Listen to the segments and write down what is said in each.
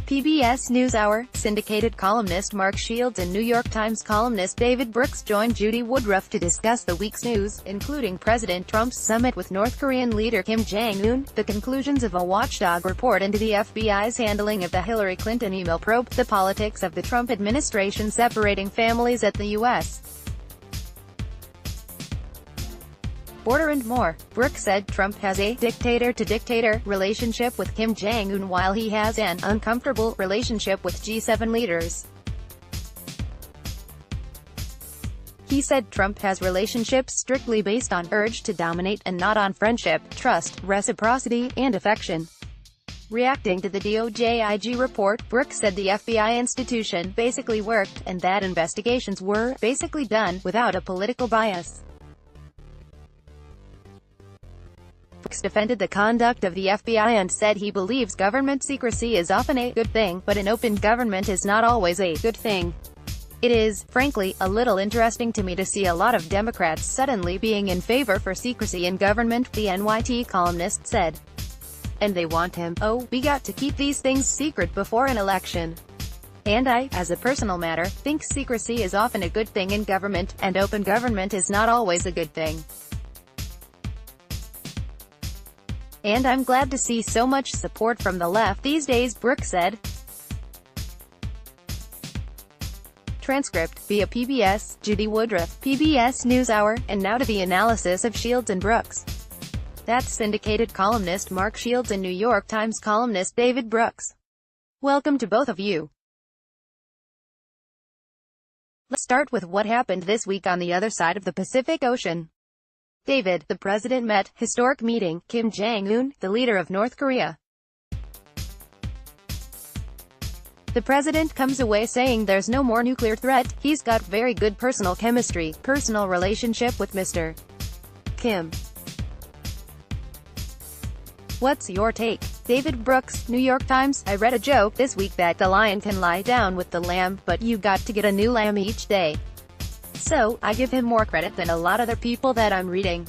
PBS NewsHour, syndicated columnist Mark Shields and New York Times columnist David Brooks joined Judy Woodruff to discuss the week's news, including President Trump's summit with North Korean leader Kim Jong-un, the conclusions of a watchdog report into the FBI's handling of the Hillary Clinton email probe, the politics of the Trump administration separating families at the U.S. border and more. Brooks said Trump has a dictator-to-dictator relationship with Kim Jong-un while he has an uncomfortable relationship with G7 leaders. He said Trump has relationships strictly based on urge to dominate and not on friendship, trust, reciprocity, and affection. Reacting to the DOJ IG report, Brooks said the FBI institution basically worked, and that investigations were basically done without a political bias. Brooks defended the conduct of the FBI and said he believes government secrecy is often a good thing, but an open government is not always a good thing. It is, frankly, a little interesting to me to see a lot of Democrats suddenly being in favor for secrecy in government, the NYT columnist said. And they want him. Oh, we got to keep these things secret before an election. And I, as a personal matter, think secrecy is often a good thing in government, and open government is not always a good thing. And I'm glad to see so much support from the left these days, Brooks said. Transcript, via PBS, Judy Woodruff, PBS NewsHour, and now to the analysis of Shields and Brooks. That's syndicated columnist Mark Shields and New York Times columnist David Brooks. Welcome to both of you. Let's start with what happened this week on the other side of the Pacific Ocean. David, the president met, historic meeting, Kim Jong-un, the leader of North Korea. The president comes away saying there's no more nuclear threat, he's got very good personal chemistry, personal relationship with Mr. Kim. What's your take? David Brooks, New York Times. I read a joke this week that the lion can lie down with the lamb, but you got to get a new lamb each day. So, I give him more credit than a lot of other people that I'm reading.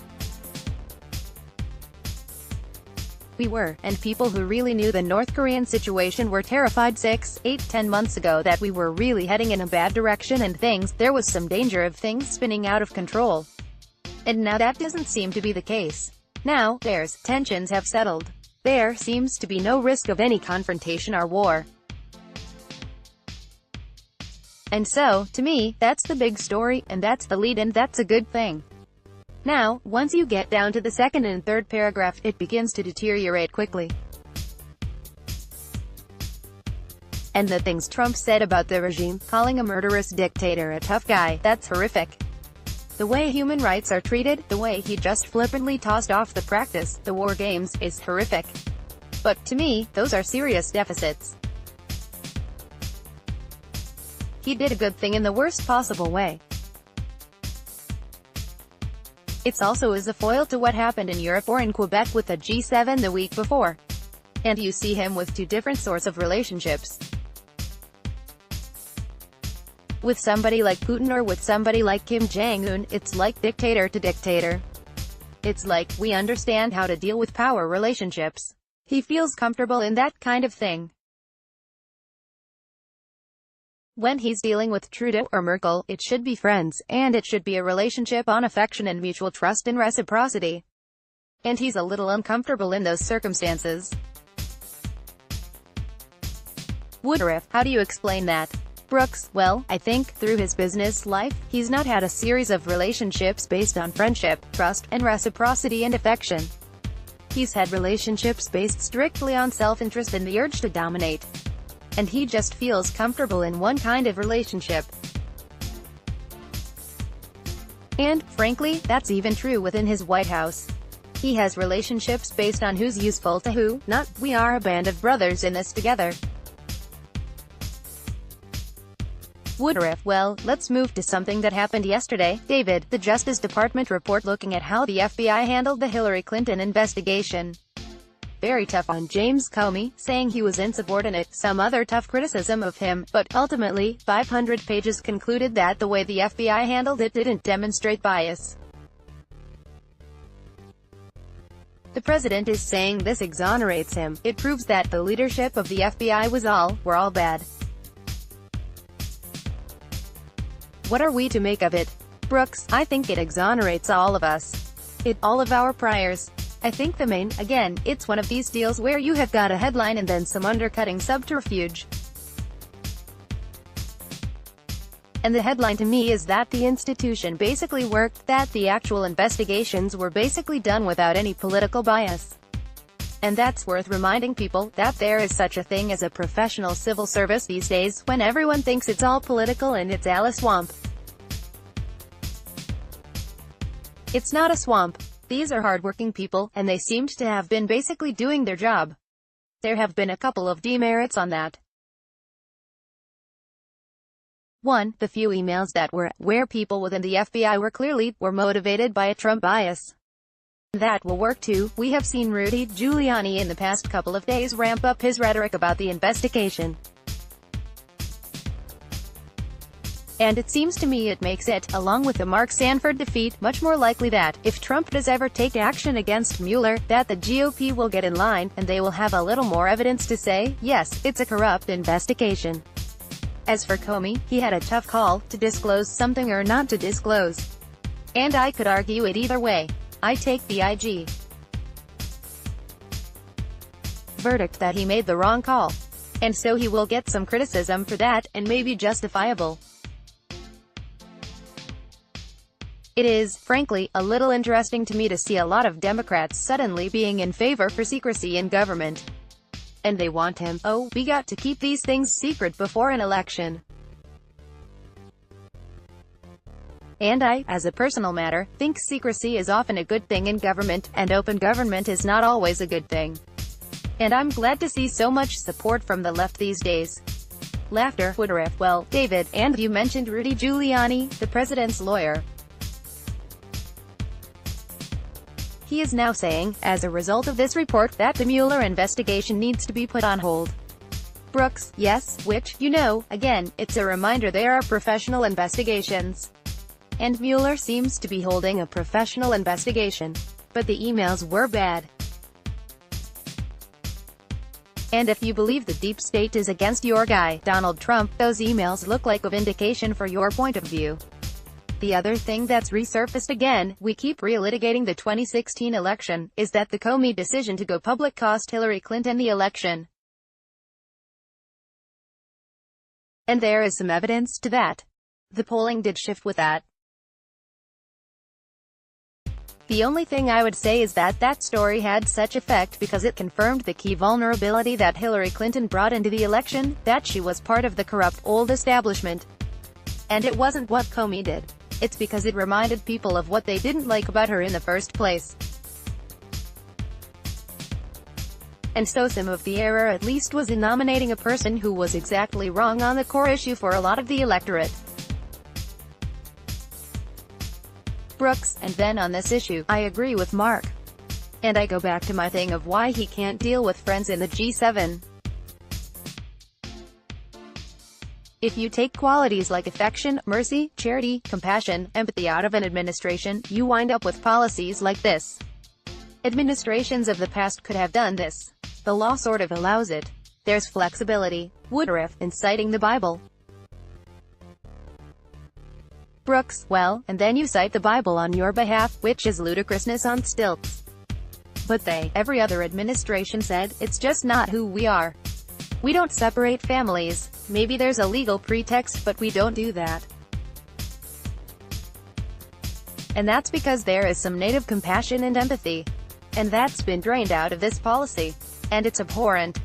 And people who really knew the North Korean situation were terrified 6, 8, 10 months ago that we were really heading in a bad direction and there was some danger of things spinning out of control. And now that doesn't seem to be the case. Now, tensions have settled. There seems to be no risk of any confrontation or war. And so, to me, that's the big story, and that's the lead, and that's a good thing. Now, once you get down to the second and third paragraph, it begins to deteriorate quickly. And the things Trump said about the regime, calling a murderous dictator a tough guy, that's horrific. The way human rights are treated, the way he just flippantly tossed off the practice, the war games, is horrific. But, to me, those are serious deficits. He did a good thing in the worst possible way. It's also as a foil to what happened in Europe or in Quebec with the G7 the week before. And you see him with two different sorts of relationships. With somebody like Putin or with somebody like Kim Jong-un, it's like dictator to dictator. It's like, we understand how to deal with power relationships. He feels comfortable in that kind of thing. When he's dealing with Trudeau or Merkel, it should be friends, and it should be a relationship on affection and mutual trust and reciprocity. And he's a little uncomfortable in those circumstances. Woodruff, how do you explain that? Brooks, well, I think, through his business life, he's not had a series of relationships based on friendship, trust, and reciprocity and affection. He's had relationships based strictly on self-interest and the urge to dominate. And he just feels comfortable in one kind of relationship. And, frankly, that's even true within his White House. He has relationships based on who's useful to who, not, we are a band of brothers in this together. Woodruff, well, let's move to something that happened yesterday. David, the Justice Department report looking at how the FBI handled the Hillary Clinton investigation. Very tough on James Comey, saying he was insubordinate, some other tough criticism of him, but, ultimately, 500 pages concluded that the way the FBI handled it didn't demonstrate bias. The president is saying this exonerates him. It proves that the leadership of the FBI were all bad. What are we to make of it? Brooks, I think it exonerates all of us. All of our priors. I think again, it's one of these deals where you have got a headline and then some undercutting subterfuge. And the headline to me is that the institution basically worked, that the actual investigations were basically done without any political bias. And that's worth reminding people, that there is such a thing as a professional civil service these days, when everyone thinks it's all political and it's all a swamp. It's not a swamp. These are hardworking people, and they seemed to have been basically doing their job. There have been a couple of demerits on that. 1. The few emails that where people within the FBI were motivated by a Trump bias. That will work too. We have seen Rudy Giuliani in the past couple of days ramp up his rhetoric about the investigation. And it seems to me it makes it, along with the Mark Sanford defeat, much more likely that, if Trump does ever take action against Mueller, that the GOP will get in line, and they will have a little more evidence to say, yes, it's a corrupt investigation. As for Comey, he had a tough call, to disclose something or not to disclose. And I could argue it either way. I take the IG verdict that he made the wrong call. And so he will get some criticism for that, and maybe justifiable. It is, frankly, a little interesting to me to see a lot of Democrats suddenly being in favor for secrecy in government. And they want him. Oh, we got to keep these things secret before an election. And I, as a personal matter, think secrecy is often a good thing in government, and open government is not always a good thing. And I'm glad to see so much support from the left these days. Laughter, Woodruff, well, David, and you mentioned Rudy Giuliani, the president's lawyer. He is now saying, as a result of this report, that the Mueller investigation needs to be put on hold. Brooks, yes, which, again, it's a reminder there are professional investigations. And Mueller seems to be holding a professional investigation. But the emails were bad. And if you believe the deep state is against your guy, Donald Trump, those emails look like a vindication for your point of view. The other thing that's resurfaced again, we keep relitigating the 2016 election, is that the Comey decision to go public cost Hillary Clinton the election. And there is some evidence to that. The polling did shift with that. The only thing I would say is that that story had such effect because it confirmed the key vulnerability that Hillary Clinton brought into the election, that she was part of the corrupt old establishment. And it wasn't what Comey did. It's because it reminded people of what they didn't like about her in the first place. And so some of the error at least was in nominating a person who was exactly wrong on the core issue for a lot of the electorate. Brooks, and then on this issue, I agree with Mark. And I go back to my thing of why he can't deal with friends in the G7. If you take qualities like affection, mercy, charity, compassion, empathy out of an administration, you wind up with policies like this. Administrations of the past could have done this. The law sort of allows it. There's flexibility. Woodruff, in citing the Bible. Brooks, well, and then you cite the Bible on your behalf, which is ludicrousness on stilts. But every other administration said, it's just not who we are. We don't separate families. Maybe there's a legal pretext, but we don't do that. And that's because there is some native compassion and empathy. And that's been drained out of this policy. And it's abhorrent.